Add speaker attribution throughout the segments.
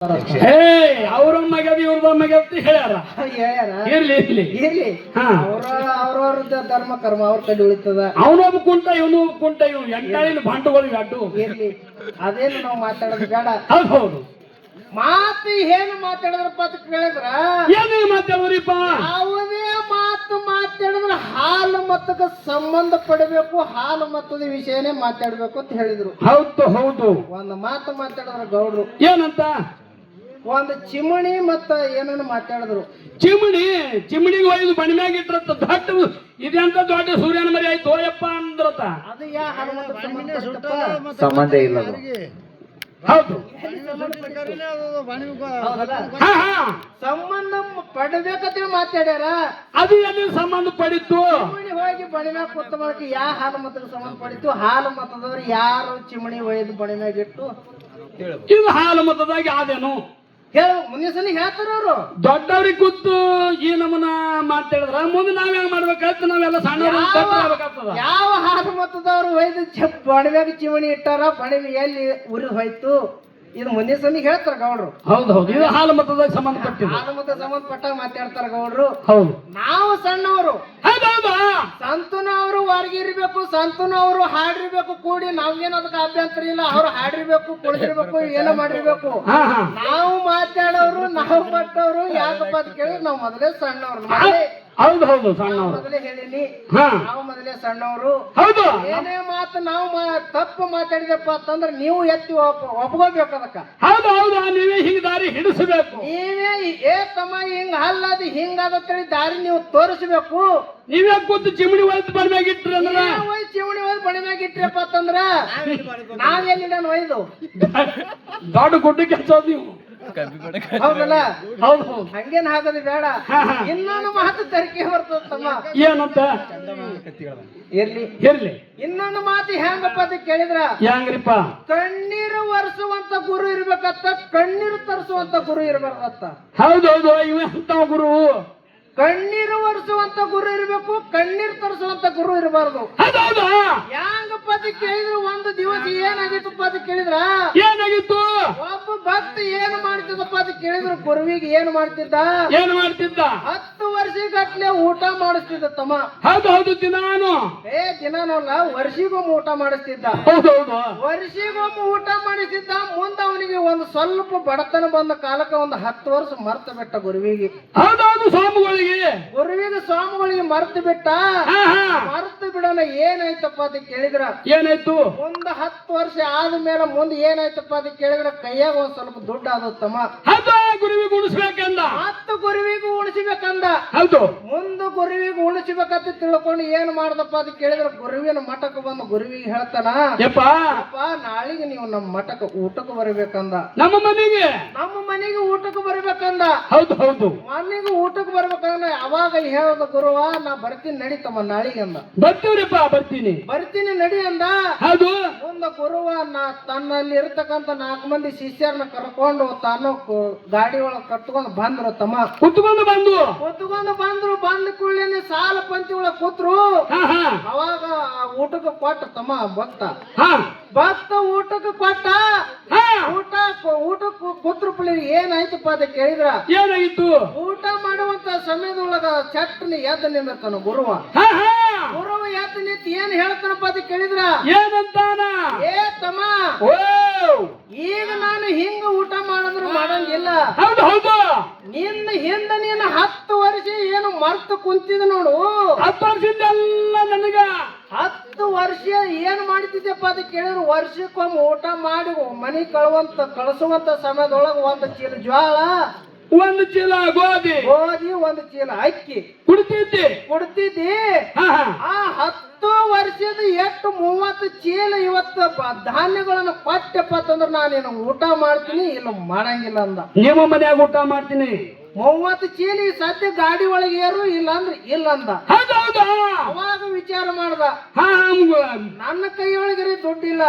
Speaker 1: ಹೇ ಅವ್ರ ಮಗದ ಇವ್ರದ ಮಗ ಅಂತ ಹೇಳ್ಯಾರ. ಇರ್ಲಿ ಇರ್ಲಿ
Speaker 2: ಇರ್ಲಿ ಅವ್ರವ್ರ ಧರ್ಮ ಕರ್ಮ ಅವ್ರ ಕಡೆ ಉಳಿತದ.
Speaker 1: ಅವನೊಬ್ಬ ಕುಂಟ ಇವನು ಕುಂಟ ಇವ್ ಎಂಟಾಳಿನ ಭಾಂಡುಗಳು ಅಡ್ಡು
Speaker 2: ಇರ್ಲಿ ಅದೇನು ನಾವು ಮಾತಾಡೋದು ಬೇಡ.
Speaker 1: ಹೌದು ಹೌದು
Speaker 2: ಮಾತು ಏನು ಮಾತಾಡಿದ್ರಪ್ಪ ಅಂತ ಕೇಳಿದ್ರ
Speaker 1: ಏನೇ ಮಾತಾಡೋರಿಪ್ಪ,
Speaker 2: ಯಾವುದೇ ಮಾತು ಮಾತಾಡಿದ್ರ ಹಾಲು ಮತಕ್ಕೆ ಸಂಬಂಧ ಪಡಬೇಕು, ಹಾಲು ಮತದ ವಿಷಯನೇ ಮಾತಾಡ್ಬೇಕು ಅಂತ ಹೇಳಿದ್ರು.
Speaker 1: ಹೌದು ಹೌದು
Speaker 2: ಒಂದು ಮಾತು ಮಾತಾಡಿದ್ರ ಗೌಡ್ರು
Speaker 1: ಏನಂತ
Speaker 2: ಒಂದು ಚಿಮಣಿ ಮತ್ತ ಏನನ್ನು ಮಾತಾಡಿದ್ರು.
Speaker 1: ಚಿಮಣಿಗೆ ಒಯ್ದು ಬಣಿಮ್ಯಾಗ ಇಟ್ರತ್ತ ದೊಡ್ಡ ಇದೆಂತ ದೊಡ್ಡ ಸೂರ್ಯನ ಮರಿ ಆಯ್ತು ಓಯಪ್ಪ ಅಂದ್ರತ.
Speaker 2: ಅದು ಯಾ
Speaker 3: ಸಂಬಂಧ ಇಲ್ಲ.
Speaker 1: ಹೌದು
Speaker 2: ಸಂಬಂಧ ಪಡಬೇಕಂತ ಮಾತಾಡ್ಯಾರ.
Speaker 1: ಅದು ಎಲ್ಲಿ ಸಂಬಂಧ ಪಡಿತು?
Speaker 2: ಚಿಮಣಿ ಹೋಗಿ ಬಣಿಮ್ಯಾಗ ಕೂತ ಮಾಡಕ್ಕೆ ಯಾವ ಹಾಲು ಮತಕ್ಕೆ ಸಂಬಂಧ ಪಡಿತು? ಹಾಲು ಮತದವ್ರು ಯಾರು ಚಿಮಣಿ ಒಯ್ದು ಬಣಿಮ್ಯಾಗ ಇಟ್ಟು
Speaker 1: ಇದು ಹಾಲು ಮತದಾಗಿ ಆದೇನು
Speaker 2: ಹೇಳ ಮುಂದಿನ ಸಲ ಹೇಳ್ತಾರ ಅವರು.
Speaker 1: ದೊಡ್ಡವ್ರಿಗೆ ಕೂತು ಈ ನಮ್ಮನ್ನ ಮಾತಾಡಿದ್ರ ಮುಂದೆ ನಾವ್ ಹೆಂಗ್ ಮಾಡ್ಬೇಕಾಯ್ತು? ನಾವೆಲ್ಲ ಸಣ್ಣ
Speaker 2: ಯಾವ ಹಾಲು ಮತದವ್ರು ಒಯ್ದು ಬಣಿಮ್ಯಾಗ ಚಿಮಣಿ ಇಟ್ಟಾರ, ಬಣಿಮಿ ಎಲ್ಲಿ ಉರಿ ಹೋಯ್ತು? ಇದು ಮುಂದಿನ ಸಲ ಹೇಳ್ತಾರ ಗೌಡ್ರು.
Speaker 1: ಹೌದು ಹೌದು ಇದು ಹಾಲು ಮತದಾಗ ಸಂಬಂಧಪಟ್ಟಿದ್ದು.
Speaker 2: ಹಾಲು ಮತ ಸಂಬಂಧಪಟ್ಟ ಮಾತಾಡ್ತಾರ ಗೌಡ್ರು.
Speaker 1: ಹೌದು
Speaker 2: ನಾವು ಸಣ್ಣವರು,
Speaker 1: ಹೌದೌದು
Speaker 2: ಸಂತನವರು ಹೊರಗಿರ್ಬೇಕು, ಸಂತನವರು ಹಾಡಿರ್ಬೇಕು ಕೂಡಿ. ನಮ್ಗೇನು ಅದಕ್ಕೆ ಅಭ್ಯಂತರ ಇಲ್ಲ. ಅವ್ರು ಹಾಡಿರ್ಬೇಕು, ಕುಡಿದಿರ್ಬೇಕು, ಏನೋ ಮಾಡಿರ್ಬೇಕು. ನಾವು ಮಾತಾಡೋರು, ನಾವು ಪಟ್ಟವ್ರು. ಯಾಕಪ್ಪ ಅಂತ ಕೇಳಿದ್ರೆ ನಾವು ಮೊದಲೇ ಸಣ್ಣವ್ರು.
Speaker 1: ಹೌದು ಹೌದು ಸಣ್ಣವ್ರು
Speaker 2: ಮೊದಲೇ ಹೇಳಿನಿ, ನಾವು ಮೊದಲೇ ಸಣ್ಣವರು.
Speaker 1: ಹೌದು
Speaker 2: ಏನೇ ಮಾತು ನಾವು ತಪ್ಪು ಮಾತಾಡಿದಪ್ಪ ಅಂತಂದ್ರೆ ನೀವು ಎತ್ತಿ ಒಪ್ಕೋಬೇಕು ಅದಕ್ಕ.
Speaker 1: ಹೌದು ಹೌದು ನೀವೇ ಹಿಂಗ್ ದಾರಿ ಹಿಡಿಸಬೇಕು.
Speaker 2: ನೀವೇ ಏ ತಮ್ಮ ಹಿಂಗ ಅಲ್ಲದ ಹಿಂಗಾದತ್ತೇಳಿ ದಾರಿ ನೀವು ತೋರಿಸ್ಬೇಕು.
Speaker 1: ನೀವೇ ಕೂತು ಚಿಮಣಿ ಒಯ್ದು ಬಣ್ಮ್ಯಾಗ ಇಟ್ರಿ ಅಂದ್ರೆ
Speaker 2: ಚಿಮಣಿ ಒಯ್ದು ಬಣಿಮ್ಯಾಗ ಇಟ್ರಿಯಪ್ಪ ಅಂತಂದ್ರ ನಾವೆಲ್ಲಿ ನಾನು ಒಯ್ದು
Speaker 1: ದೊಡ್ಡ ಗುಡ್ಡಕ್ಕೆ ಹಚ್ಚೋದು ನೀವು.
Speaker 2: ಹೌದಲ್ಲ?
Speaker 1: ಹೌದು ಹೌದು
Speaker 2: ಹಂಗೇನ್ ಹಾಕೋದು ಬೇಡ. ಇನ್ನೊಂದು ಮಾತು ತರಿಕೆ ಬರ್ತದ ತಮ್ಮ.
Speaker 1: ಏನಂತ?
Speaker 2: ಇರ್ಲಿ
Speaker 1: ಇರ್ಲಿ
Speaker 2: ಇನ್ನೊಂದು ಮಾತು ಹೆಂಗಪ್ಪ ಅಂತ ಕೇಳಿದ್ರ
Speaker 1: ಹೆಂಗ್ರಿಪ್ಪ?
Speaker 2: ಕಣ್ಣೀರು ಒರೆಸುವಂತ ಗುರು ಇರ್ಬೇಕತ್ತ, ಕಣ್ಣೀರು ತರಿಸುವಂತ ಗುರು ಇರ್ಬಾರ್ದತ್ತ.
Speaker 1: ಹೌದೌದು ಇವ ಅಂತ ಗುರು.
Speaker 2: ಕಣ್ಣೀರು ಒರೆಸುವಂತ ಗುರು ಇರ್ಬೇಕು, ಕಣ್ಣೀರು ತರಿಸುವಂತ ಗುರು ಇರಬಾರ್ದು.
Speaker 1: ಹೌದೌದು
Speaker 2: ಹೆಂಗಪ್ಪ ಅಂತ ಕೇಳಿದ್ರು ಒಂದು ದಿವಸ ಏನಾಗಿತ್ತಪ್ಪ ಅಂತ ಕೇಳಿದ್ರ
Speaker 1: ಏನಾಗಿತ್ತು?
Speaker 2: ಒಬ್ಬ ಭಕ್ತ ಏನು ಮಾಡ್ತಿದ್ದಪ್ಪ ಅಂತ ಕೇಳಿದ್ರು ಗುರುವಿಗೆ ಏನು ಮಾಡ್ತಿದ್ದ?
Speaker 1: ಏನು ಮಾಡ್ತಿದ್ದ?
Speaker 2: 10 ವರ್ಷಗಟ್ಲೆ ಊಟ ಮಾಡಿಸ್ತಿದ್ದ ತಮ್ಮ.
Speaker 1: ಹೌದು ಹೌದು ದಿನಾನು
Speaker 2: ದಿನಾನಲ್ಲ, ವರ್ಷಿಗೊಮ್ಮೆ ಊಟ ಮಾಡಿಸ್ತಿದ್ದ.
Speaker 1: ಹೌದೌದು
Speaker 2: ವರ್ಷಿಗೊಮ್ಮೆ ಊಟ ಮಾಡಿಸಿದ್ದ. ಮುಂದೆ ಅವನಿಗೆ ಒಂದು ಸ್ವಲ್ಪ ಬಡತನ ಬಂದ ಕಾಲಕ್ಕೆ ಒಂದು 10 ವರ್ಷ ಮರ್ತ ಬಿಟ್ಟ ಗುರುವಿಗೆ.
Speaker 1: ಹೌದೌದು ಸ್ವಾಮಿಗಳಿಗೆ
Speaker 2: ಸ್ವಾಮಿಗಳಿಗೆ ಮರ್ತು ಬಿಟ್ಟ. ಮರ್ತು ಬಿಡೋಣ ಏನಾಯ್ತಪ್ಪ ಅಂತ ಕೇಳಿದ್ರ
Speaker 1: ಏನಾಯ್ತು?
Speaker 2: ಮುಂದೆ 10 ವರ್ಷ ಆದ್ಮೇಲೆ ಮುಂದೆ ಏನಾಯ್ತಪ್ಪ ಅಂತ ಕೇಳಿದ್ರ ಕೈಯಾಗ ಒಂದ್ ಸ್ವಲ್ಪ ದುಡ್ಡು ಆದತ್ತಮ್ಮ.
Speaker 1: ಹೌದು ಗುರುವಿಗೆ ಉಣಿಸ್ಬೇಕಂದ.
Speaker 2: ಮತ್ತು ಗುರುವಿಗೂ ಉಣಿಸ್ಬೇಕಂದ.
Speaker 1: ಹೌದು
Speaker 2: ಮುಂದೆ ಗುರುವಿಗೆ ಉಣಿಸ್ಬೇಕಂತ ತಿಳ್ಕೊಂಡು ಏನ್ ಮಾಡ್ದಪ್ಪ ಅಂತ ಕೇಳಿದ್ರ ಗುರುವಿನ ಮಠಕ್ಕೆ ಬಂದು ಗುರುವಿಗೆ ಹೇಳ್ತಾನ,
Speaker 1: ಯಪ್ಪ
Speaker 2: ನಾಳಿಗೆ ನೀವು ನಮ್ಮ ಮಠಕ್ಕೆ ಊಟಕ್ಕೆ ಬರಬೇಕಂದ.
Speaker 1: ನಮ್ಮ ಮನೆಗೆ
Speaker 2: ಊಟಕ್ಕೆ ಬರಬೇಕಂದ.
Speaker 1: ಹೌದು ಹೌದು
Speaker 2: ಮನೆಗೆ ಊಟಕ್ಕೆ ಬರ್ಬೇಕಂದ್ರೆ ಅವಾಗ ಹೇಳದ ಗುರುವ, ನಾ ಬರ್ತೀನಿ ನಡೀತಮ್ಮ ನಾಳಿಗೆ ಅಂದ.
Speaker 1: ಬರ್ತೀವ್ರಿಪ್ಪ ಬರ್ತೀನಿ
Speaker 2: ನಡಿ ಅಂದ.
Speaker 1: ಹೌದು
Speaker 2: ಮುಂದ ಗುರುವ ತನ್ನಲ್ಲಿ ಇರ್ತಕ್ಕಂತ 4 ಮಂದಿ ಶಿಷ್ಯರನ್ನ ಕರ್ಕೊಂಡು ತಾನು ಗಾಡಿ ಒಳಗೆ ಕಟ್ಕೊಂಡು ಬಂದ್ರು ತಮ್ಮ.
Speaker 1: ಕುತ್ಕೊಂಡು
Speaker 2: ಬಂದ್ರು. ಬಂದ ಕೂಡಲೇ ಸಾಲ ಪಂಕ್ತಿ ಒಳಗೆ ಕೂತ್ರು. ಅವಾಗ ಊಟಕ್ಕೆ ಕೊಟ್ಟ ತಮ್ಮ ಭಕ್ತ ಊಟಕ್ಕೆ ಕೊಟ್ಟ. ಊಟಕ್ಕೆ ಕೂತ್ರು ಪುಳಿ ಏನಾಯ್ತಪ್ಪ ಅಂತ ಕೇಳಿದ್ರ
Speaker 1: ಏನಾಗಿತ್ತು?
Speaker 2: ಊಟ ಮಾಡುವಂತ ಸಮಯದೊಳಗ ಚಟ್ನಿ ಎದ್ದು ನಿಂತಾನ ಗುರುವ. ಎದ್ದು ನಿಂತು ಏನ್ ಹೇಳ್ತಾನಪ್ಪ ಅಂತ ಕೇಳಿದ್ರ
Speaker 1: ಏನಂತಾನ?
Speaker 2: ಏ ತಮ್ಮ, ಈಗ ನಾನು ಹಿಂಗ ಊಟ ಮಾಡಿದ್ರು ಮಾಡಂಗಿಲ್ಲ.
Speaker 1: ಹೌದು ಹೌದು
Speaker 2: ನಿನ್ನ ಹಿಂದ ನೀನು 10 ವರ್ಷ ಏನು ಮರ್ತು ಕುಂತಿದ ನೋಡು.
Speaker 1: 10 ವರ್ಷದಿಂದ ಎಲ್ಲ ನನಗ
Speaker 2: 10 ವರ್ಷ ಏನ್ ಮಾಡ್ತಿದ್ದಪ್ಪ ಅಂತ ಕೇಳಿದ್ರು ವರ್ಷಕ್ಕೊಮ್ಮೆ ಊಟ ಮಾಡಿ ಮನಿ ಕಳಿಸುವಂತ ಸಮಯದೊಳಗ 1 ಚೀಲ ಜ್ವಾಳ,
Speaker 1: 1 ಚೀಲ ಗೋಧಿ,
Speaker 2: 1 ಚೀಲ ಅಕ್ಕಿ ಕೊಡ್ತಿದ್ದಿ. ಆ 10 ವರ್ಷದ ಎಷ್ಟು 30 ಚೀಲ ಇವತ್ತು ಧಾನ್ಯಗಳನ್ನು ಕೊಟ್ಟಪ್ಪ ಅಂತಂದ್ರೆ ನಾನೇನು ಊಟ ಮಾಡ್ತೀನಿ ಇಲ್ಲ ಮಾಡಂಗಿಲ್ಲ ಅಂದ.
Speaker 1: ನಿಮ್ಮ ಮನ್ಯಾಗ ಊಟ ಮಾಡ್ತೀನಿ.
Speaker 2: 30 ಚೀಲ ಸದ್ಯ ಗಾಡಿ ಒಳಗೆ ಏರು, ಇಲ್ಲ ಅಂದ್ರೆ ಇಲ್ಲ ಅಂದ. ಅವಾಗ ವಿಚಾರ ಮಾಡ್ದ, ನನ್ನ ಕೈಯೊಳಗೆ ದುಡ್ಡಿಲ್ಲ.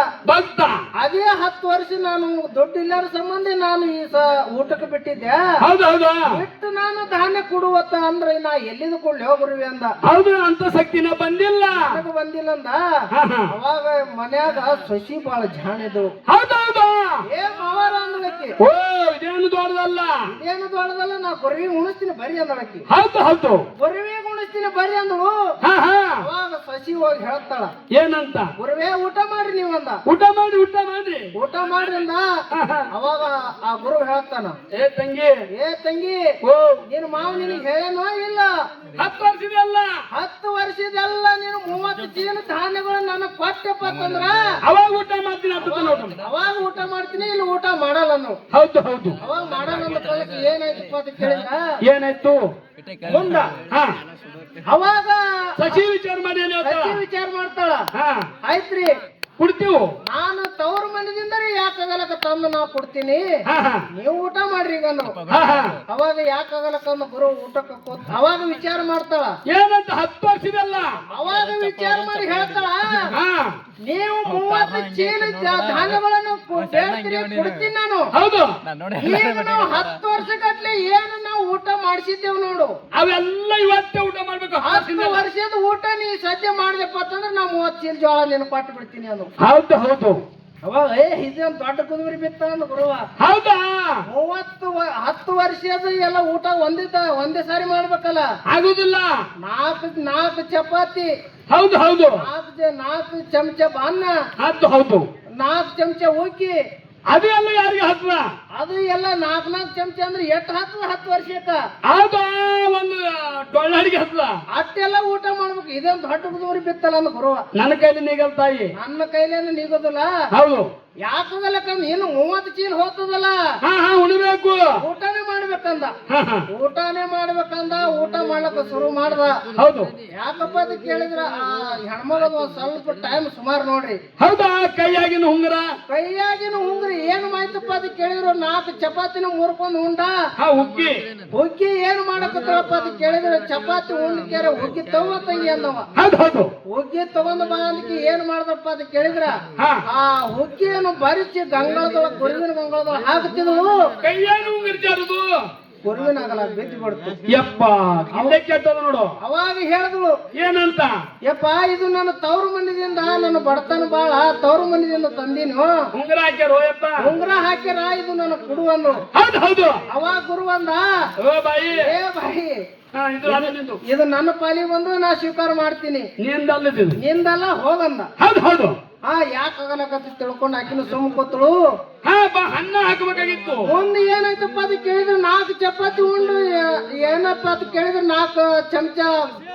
Speaker 2: ಅದೇ 10 ವರ್ಷ ನಾನು ದುಡ್ಡಿಲ್ಲರ ಸಂಬಂಧ ನಾನು ಈ ಊಟಕ್ಕೆ ಬಿಟ್ಟಿದ್ದೆ. ಬಿಟ್ಟು ನಾನು ಧಾನ್ಯ ಕೊಡುವತ್ತ ಅಂದ್ರೆ ನಾ ಎಲ್ಲಿದು ಕೊಡ್ಲಿ ಹೋಗ್ರಿ ಅಂದ.
Speaker 1: ಹೌದು ಅಂತ ಶಕ್ತಿನ ಬಂದಿಲ್ಲ.
Speaker 2: ಹೊರಗೆ ಬಂದಿಲ್ಲ ಅಂದ
Speaker 1: ಹಾ ಹಾ
Speaker 2: ಅವಾಗ ಮನ್ಯಾಗ ಸಸಿ ಬಾಳ ಜಾಣಿದು
Speaker 1: ಹೌದೌದು
Speaker 2: ಏ ಮಾವಾರ ಅಂದಳಕ್ಕಿ
Speaker 1: ಓ ಇದೇನು ದೊಡ್ಡದಲ್ಲ
Speaker 2: ಏನು ದೊಡ್ಡದಲ್ಲ ನಾ ಗೊರವಿ ಉಣಿಸ್ತೀನಿ ಬರಿ ಅಂದಳಕ್ಕಿ
Speaker 1: ಹೌದು ಹೌದು
Speaker 2: ಗೊರವಿ ಉಣಿಸ್ತೀನಿ ಬರಿ ಅಂದಳು
Speaker 1: ಹಾ ಹಾ
Speaker 2: ಅವಾಗ ಸಸಿ ಹೋಗಿ ಹೇಳ್ತಾಳ
Speaker 1: ಏನಂತ
Speaker 2: ಗುರುವೇ ಊಟ ಮಾಡ್ರಿ ನೀವಂದ
Speaker 1: ಊಟ ಮಾಡ್ರಿ
Speaker 2: ಊಟ ಮಾಡ್ರಿ ಅಂದ ಅವಾಗ ಆ ಗುರು ಹೇಳ್ತಾನ
Speaker 1: ಏ ತಂಗಿ
Speaker 2: ಏ ತಂಗಿ
Speaker 1: ಓ
Speaker 2: ನಿನ್ ಮಾವ ನಿನಗೆ ಹೇಳೇನೋ ಇಲ್ಲ
Speaker 1: 10 ವರ್ಷದಲ್ಲ
Speaker 2: 10 ವರ್ಷದಲ್ಲ ನೀನು 30 ಚೀಲ ಧಾನ್ಯಗಳು ನನಗ್ ಕೊಟ್ಟಪ್ಪ ಅಂತಂದ್ರ
Speaker 1: ಅವಾಗ ಊಟ ಮಾಡ್ತೀನಿ ಅಂತ ನೋಡು
Speaker 2: ಅವಾಗ ಊಟ ಮಾಡ್ತೀನಿ ಇಲ್ಲಿ ಊಟ ಮಾಡಲ್ಲ ನಾವು
Speaker 1: ಹೌದು ಹೌದು
Speaker 2: ಅವಾಗ ಮಾಡಲ್ಲ ಅಂದ ಕಾಲಕ್ಕೆ ಏನಾಯ್ತಪ್ಪ ಅಂತ ಕೇಳಿದ್ರ
Speaker 1: ಏನಾಯ್ತು
Speaker 2: ಮುಂದ
Speaker 1: ಹಾ
Speaker 2: ಅವಾಗ
Speaker 1: ಸಸಿ ವಿಚಾರ ಮಾಡಿ ಏನ್ ಹೇಳ್ತಾಳ?
Speaker 2: ಸಸಿ ವಿಚಾರ ಮಾಡ್ತಾಳ
Speaker 1: ಹಾ
Speaker 2: ಆಯ್ತ್ರಿ
Speaker 1: ಕುಡ್ತೀವು
Speaker 2: ನಾನು ತವ್ರ ಮನೆದಿಂದ ಯಾಕಾಗಲಕ್ಕ ತಂದು ನಾ ಕೊಡ್ತೀನಿ
Speaker 1: ಹಾ ಹಾ
Speaker 2: ನೀವು ಊಟ ಮಾಡ್ರಿ ಈಗ ಅಂದ್ರು.
Speaker 1: ಹಾ ಹಾ
Speaker 2: ಅವಾಗ ಯಾಕಾಗಲಕ್ಕ ಅಂದ ಗುರು ಊಟಕ್ಕೆ ಕೂತ್ ಅವಾಗ ವಿಚಾರ ಮಾಡ್ತಾಳ
Speaker 1: ಏನಂತ 10 ವರ್ಷದಲ್ಲ
Speaker 2: ಅವಾಗ ವಿಚಾರ ಮಾಡಿ ಹೇಳ್ತಾಳ
Speaker 1: ಹಾ
Speaker 2: ನೀವು 30 ಚೀಲ ಧಾನ್ಯಗಳನ್ನು ಬೇಡ್ತೀರಿ ಕೊಡ್ತೀನಿ ನಾನು
Speaker 1: ಹೌದು
Speaker 2: ಈಗ ನಾವು 10 ವರ್ಷಗಟ್ಲೆ ಏನು ನಾವು ಊಟ ಮಾಡಿಸಿದ್ದೇವ್ ನೋಡು
Speaker 1: ಅವೆಲ್ಲ ಇವತ್ತೇ ಊಟ ಮಾಡ್ಬೇಕು
Speaker 2: 10 ವರ್ಷದ ಊಟ ನೀ ಸದ್ಯ ಮಾಡ್ದಪ್ಪ ಅಂತಂದ್ರೆ ನಾವು 30 ಚೀಲ ಜೋಳ ನೀನು ಕೊಟ್ಟು ಬಿಡ್ತೀನಿ ಅದು
Speaker 1: ಹೌದು ಹೌದು
Speaker 2: ಅವಾಗ ಇದೇನು ದೊಡ್ಡ ಕುದುರೆ ಬಿತ್ತ ಅಂದ ಗುರುವ
Speaker 1: ಹೌದಾ
Speaker 2: 10 ವರ್ಷದ ಎಲ್ಲ ಊಟ ಒಂದೇ ಸಾರಿ ಮಾಡ್ಬೇಕಲ್ಲ
Speaker 1: ಆಗುದಿಲ್ಲ
Speaker 2: ನಾಲ್ಕು ಚಪಾತಿ
Speaker 1: ಹೌದು ಹೌದು
Speaker 2: 4 ಚಮಚ ಅನ್ನ
Speaker 1: ಹೌದು ಹೌದು
Speaker 2: 4 ಚಮಚ ಉಕ್ಕಿ
Speaker 1: ಅದು ಎಲ್ಲ ಯಾರಿಗೆ ಹತ್ತದ
Speaker 2: ಅದು ಎಲ್ಲ 4 ಚಮಚ ಅಂದ್ರೆ ಎಷ್ಟು ಹತ್ತದ 10 ವರ್ಷಕ್ಕ
Speaker 1: ಹೌದಾ ಒಂದು ಡೊಳ್ಳಾಡಿಗೆ ಹತ್ತದ
Speaker 2: ಅಷ್ಟೆಲ್ಲ ಊಟ ಮಾಡ್ಬೇಕು ಇದೇನು ದೊಡ್ಡ ಕುದುರೆ ಬಿತ್ತಲ್ಲ ಅಂದ ಗುರುವ
Speaker 1: ನನ್ನ ಕೈಲಿ ನೀಗಲ್ ತಾಯಿ
Speaker 2: ನನ್ನ ಕೈಲೇನು ನೀಗೋದಿಲ್ಲ
Speaker 1: ಹೌದು
Speaker 2: ಯಾಕದಲ್ಲ ಇನ್ನು 30 ಚೀಲ ಹೋಗ್ತದಲ್ಲ
Speaker 1: ಹಾ ಹಾ ಉಣಬೇಕು
Speaker 2: ಊಟನೇ ಮಾಡ್ಬೇಕಂದ
Speaker 1: ಹಾ ಹಾ
Speaker 2: ಊಟನೇ ಮಾಡ್ಬೇಕಂದ ಊಟ ಮಾಡ್ಲಕ್ಕ ಶುರು ಮಾಡ್ದ
Speaker 1: ಹೌದು
Speaker 2: ಯಾಕಪ್ಪ ಅಂತ ಕೇಳಿದ್ರ ಆ ಹೆಣ್ಮಗದ ಒಂದ್ ಸ್ವಲ್ಪ ಟೈಮ್ ಸುಮಾರು ನೋಡ್ರಿ
Speaker 1: ಹೌದಾ ಕೈಯಾಗಿನ ಹುಂಗರ
Speaker 2: ಕೈಯಾಗಿನ ಉಂಗ್ರಿ ಏನು ಮಾಯ್ತಪ್ಪ ಅಂತ ಕೇಳಿದ್ರು 4 ಚಪಾತಿನ ಮುರ್ಕೊಂಡು ಉಂಡ
Speaker 1: ಹಾ ಉಕ್ಕಿ
Speaker 2: ಹುಗ್ಗಿ ಏನು ಮಾಡಕತ್ತಳಪ್ಪ ಅಂತ ಕೇಳಿದ್ರ ಚಪಾತಿ ಉಂಡ್ಕ್ಯಾರ ಹುಗ್ಗಿ ತಗೋ ತಂಗಿ ಅಂದವ
Speaker 1: ಹೌದು ಹೌದು
Speaker 2: ಹುಗ್ಗಿ ತಗೊಂಡ್ ಬಾ ಅಂದಕ್ಕೆ ಏನ್ ಮಾಡ್ದಪ್ಪ ಅಂತ ಕೇಳಿದ್ರ
Speaker 1: ಹಾ
Speaker 2: ಆ ಹುಗ್ಗಿಯನ್ನು ಬರಿಸಿ ಗಂಗಾಳದೊಳಗ ಗುರುವಿನ ಗಂಗಾಳದೊಳಗ ಹಾಕ್ತಿದ್ವು
Speaker 1: ಕೈಯಾನು ಹುಂಗರ್ಚಾರದು
Speaker 2: ಗುರುವಿನಾಗಲ್ಲ ಬಿದ್ದು ಬಿಡ್ತು
Speaker 1: ಯಪ್ಪ ಇಲ್ಲೇ ಕೆಟ್ಟದ ನೋಡು
Speaker 2: ಅವಾಗ ಹೇಳಿದ್ಳು
Speaker 1: ಏನಂತ
Speaker 2: ಯಪ್ಪ ಇದು ನನ್ನ ತವ್ರ ಮನೆಯಿಂದ ನನ್ನ ಬಡತನ ಬಾಳ ತವ್ರ ಮನೆಯಿಂದ ತಂದೀನಿ
Speaker 1: ಉಂಗುರ ಹಾಕ್ಯಾರೋ ಯಪ್ಪ
Speaker 2: ಉಂಗ್ರ ಹಾಕ್ಯಾರ ಇದು ನನ್ನ ಕುಡುವಂದು
Speaker 1: ಹೌದು ಹೌದು
Speaker 2: ಅವಾಗ ಗುರುವಂದ
Speaker 1: ಓ ಬಾಯಿ
Speaker 2: ಏ ಬಾಯಿ
Speaker 1: ಹಾ ಇದು ಅದು ನಿಂದು
Speaker 2: ಇದು ನನ್ನ ಪಾಲಿಗೆ ಬಂದು ನಾ ಸ್ವೀಕಾರ ಮಾಡ್ತೀನಿ
Speaker 1: ನಿಂದಲ್ಲದು
Speaker 2: ನಿಂದಲ್ಲ ಹೋಗಂದ
Speaker 1: ಹೌದು ಹೌದು
Speaker 2: ಯಾಕಾಗಲಕತ್ತ ತಿಳ್ಕೊಂಡು ಆಕಿನ ಸುಮ್ಮ ಕೂತಳು
Speaker 1: ಹಾ ಬಾ ಅನ್ನ ಹಾಕಬೇಕಾಗಿತ್ತು
Speaker 2: ಮುಂದೆ ಏನಾಯ್ತಪ್ಪ ಅಂತ ಕೇಳಿದ್ರೆ 4 ಚಪಾತಿ ಉಂಡು ಏನಪ್ಪ ಅಂತ ಕೇಳಿದ್ರೆ 4 ಚಮಚ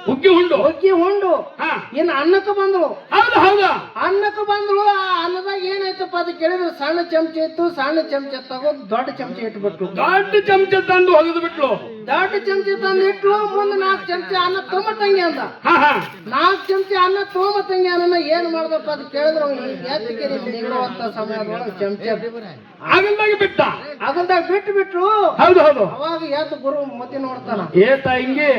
Speaker 1: ಹುಗ್ಗಿ ಹುಂಡು
Speaker 2: ಹುಗ್ಗಿ ಉಂಡು
Speaker 1: ಹಾ
Speaker 2: ಇನ್ನು ಅನ್ನಕ್ಕೆ ಬಂದಳು
Speaker 1: ಹೌದು ಹೌದು
Speaker 2: ಅನ್ನಕ್ಕೆ ಬಂದಳು ಆ ಅನ್ನದಾಗ ಏನಾಯ್ತಪ್ಪ ಅಂತ ಕೇಳಿದ್ರೆ ಸಣ್ಣ ಚಮಚ ಇತ್ತು ಸಣ್ಣ ಚಮಚ ತಗೋದು ದೊಡ್ಡ ಚಮಚ ಇಟ್ಬಿಟ್ರು
Speaker 1: ದೊಡ್ಡ ಚಮಚ ತಂದು ಹೊಗೆದು ಬಿಟ್ಲು
Speaker 2: ದೊಡ್ಡ ಚಮಚ ತಂದು ಇಟ್ಲು ಮುಂದೆ 4 ಚಮಚ ಅನ್ನ ತೊಂಬ ತಂಗಿ ಅಂದ
Speaker 1: ಹಾ ಹಾ
Speaker 2: 4 ಚಮಚ ಅನ್ನ ತೊಂಬ ತಂಗಿ ಅನ್ನ ಏನ್ ಮಾಡ್ದಪ್ಪ ಅಂತ ಕೇಳಿದ್ರೆ ಎತ್ತಕೆರಿ ನೀಡುವಂತ ಸಮಯದೊಳಗೆ ಚಮಚ
Speaker 1: ಆಗಲ್ದಾಗ ಬಿಟ್ಟ
Speaker 2: ಅಗಲ್ದಾಗ ಬಿಟ್ರು
Speaker 1: ಹೌದು ಹೌದು
Speaker 2: ಅವಾಗ ಎತ್ತು ಗುರು ಮೋತಿ ನೋಡ್ತಾನ
Speaker 1: ಏತ ಹಿಂಗೆ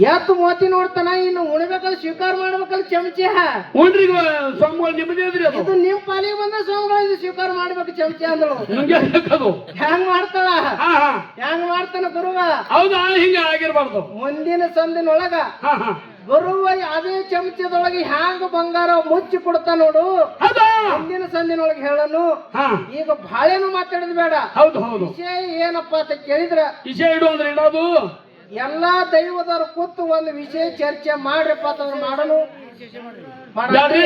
Speaker 2: ಎತ್ತು ಮೋತಿ ನೋಡ್ತಾನ ಇನ್ನು ಉಣ್ಬೇಕಲ್ಲ ಸ್ವೀಕಾರ ಮಾಡ್ಬೇಕಲ್ಲ ಚಮಚ
Speaker 1: ಉಂಡ್ರಿ ಸ್ವಾಮಿಗಳು ನಿಮ್ಮದೇ ಇದ್ರಿ ಅದು
Speaker 2: ಇದು ನಿಮ್ ಪಾಲಿಗೆ ಬಂದ ಸ್ವಾಮಿಗಳು ಸ್ವೀಕಾರ ಮಾಡ್ಬೇಕು ಚಮಚ ಅಂದಳು
Speaker 1: ಹಿಂಗೆ ಬೇಕದು
Speaker 2: ಹೆಂಗ್ ಮಾಡ್ತಾಳ
Speaker 1: ಹಾ ಹಾ
Speaker 2: ಹೆಂಗ್ ಮಾಡ್ತಾನ ಗುರುವ
Speaker 1: ಹೌದಾ ಹಿಂಗೆ ಆಗಿರ್ಬಾರ್ದು
Speaker 2: ಮುಂದಿನ ಸಂದಿನೊಳಗ
Speaker 1: ಹಾ ಹಾ
Speaker 2: ಗುರುವ ಅದೇ ಚಮಚದೊಳಗೆ ಹ್ಯಾಂಗ ಬಂಗಾರ ಮುಚ್ಚಿ ಕೊಡ್ತಾ ನೋಡು
Speaker 1: ಹೌದಾ
Speaker 2: ಮುಂದಿನ ಸಂದಿನೊಳಗೆ ಹೇಳನು
Speaker 1: ಹಾ
Speaker 2: ಈಗ ಬಾಳೆನು ಮಾತಾಡಿದ್ ಬೇಡ
Speaker 1: ಹೌದು ಹೌದು
Speaker 2: ವಿಷಯ ಏನಪ್ಪಾ ಅಂತ ಕೇಳಿದ್ರ
Speaker 1: ವಿಷಯ ಇಡು ಅಂದ್ರೆ ಇಡೋದು
Speaker 2: ಎಲ್ಲಾ ದೈವದವ್ರು ಕೂತು ಒಂದು ವಿಷಯ ಚರ್ಚೆ ಮಾಡ್ರಪ್ಪ ಅಂತಂದ್ರೆ ಮಾಡನು
Speaker 1: ಯಾರ್ರಿ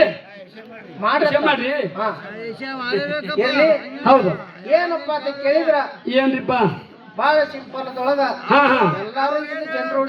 Speaker 2: ಮಾಡ್ರಿ
Speaker 1: ವಿಷಯ ಮಾಡ್ರಿ
Speaker 2: ಹಾ. ಎಲ್ಲಿ?
Speaker 1: ಹೌದು
Speaker 2: ಏನಪ್ಪ ಅಂತ ಕೇಳಿದ್ರ
Speaker 1: ಏನ್ರಿಪ್ಪ
Speaker 2: ಬಹಳ ಸಿಂಪಲ್ ಅದೊಳಗ
Speaker 1: ಹಾ ಹಾ
Speaker 2: ಎಲ್ಲಾರು ಇದು ಜನರು